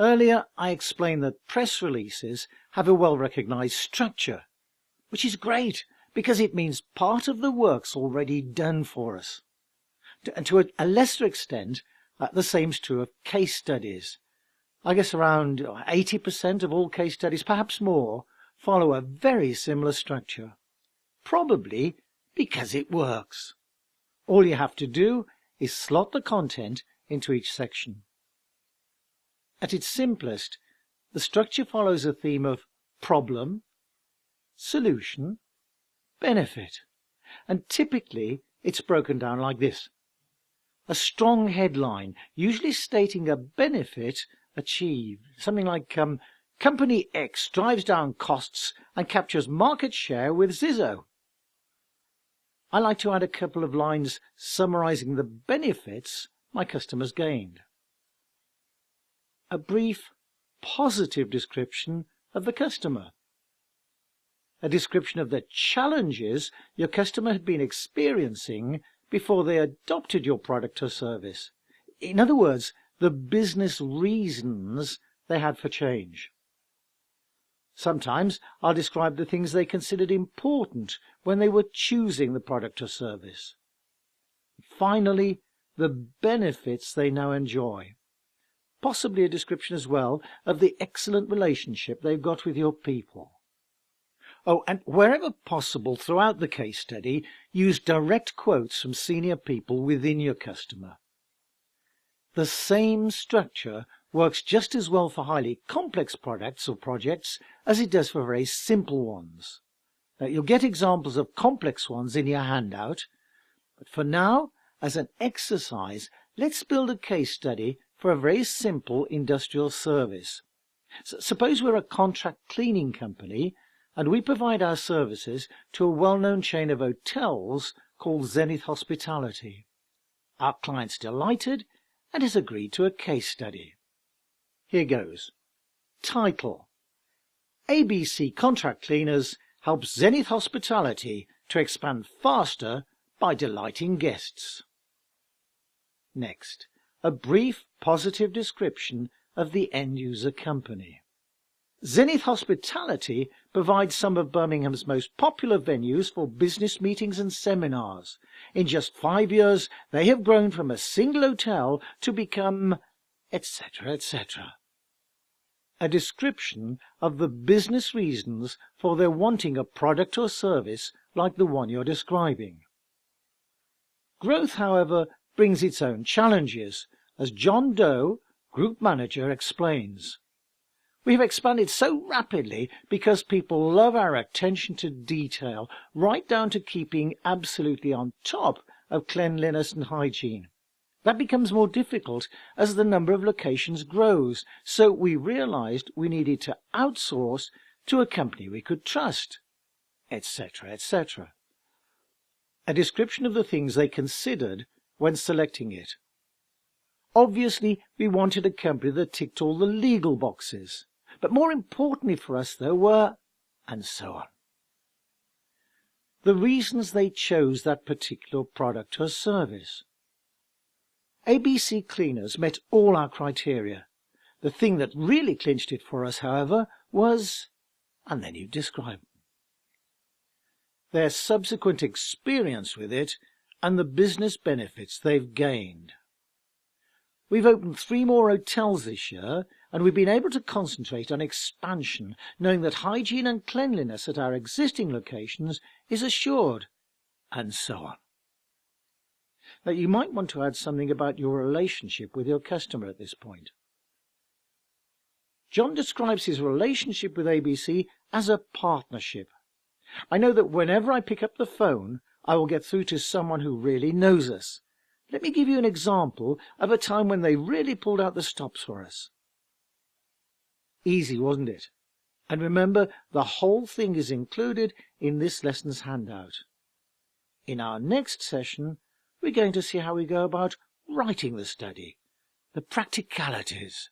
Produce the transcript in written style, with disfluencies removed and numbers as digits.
Earlier, I explained that press releases have a well-recognized structure, which is great because it means part of the work's already done for us. And to a lesser extent, the same's true of case studies. I guess around 80% of all case studies, perhaps more, follow a very similar structure. Probably because it works. All you have to do is slot the content into each section. At its simplest, the structure follows a theme of problem, solution, benefit, and typically it's broken down like this. A strong headline, usually stating a benefit achieved, something like Company X drives down costs and captures market share with Zizzo. I like to add a couple of lines summarizing the benefits my customers gained. A brief, positive description of the customer. A description of the challenges your customer had been experiencing before they adopted your product or service. In other words, the business reasons they had for change. Sometimes I'll describe the things they considered important when they were choosing the product or service. Finally, the benefits they now enjoy. Possibly a description as well of the excellent relationship they've got with your people. Oh, and wherever possible throughout the case study, use direct quotes from senior people within your customer. The same structure works just as well for highly complex products or projects as it does for very simple ones. Now, you'll get examples of complex ones in your handout, but for now, as an exercise, let's build a case study for a very simple industrial service. Suppose we're a contract cleaning company and we provide our services to a well-known chain of hotels called Zenith Hospitality. Our client's delighted and has agreed to a case study. Here goes. Title: ABC Contract Cleaners helps Zenith Hospitality to expand faster by delighting guests. Next, a brief positive description of the end-user company. Zenith Hospitality provides some of Birmingham's most popular venues for business meetings and seminars. In just 5 years, they have grown from a single hotel to become etc., etc. A description of the business reasons for their wanting a product or service like the one you're describing. Growth, however, brings its own challenges, as John Doe, Group Manager, explains. We have expanded so rapidly because people love our attention to detail, right down to keeping absolutely on top of cleanliness and hygiene. That becomes more difficult as the number of locations grows, so we realized we needed to outsource to a company we could trust, etc., etc. A description of the things they considered when selecting it. Obviously, we wanted a company that ticked all the legal boxes, but more importantly for us, though, were, and so on. The reasons they chose that particular product or service. ABC Cleaners met all our criteria. The thing that really clinched it for us, however, was, and then you describe them. Their subsequent experience with it and the business benefits they've gained. We've opened 3 more hotels this year, and we've been able to concentrate on expansion, knowing that hygiene and cleanliness at our existing locations is assured, and so on. Now, you might want to add something about your relationship with your customer at this point. John describes his relationship with ABC as a partnership. I know that whenever I pick up the phone, I will get through to someone who really knows us. Let me give you an example of a time when they really pulled out the stops for us. Easy, wasn't it? And remember, the whole thing is included in this lesson's handout. In our next session, we're going to see how we go about writing the study, the practicalities.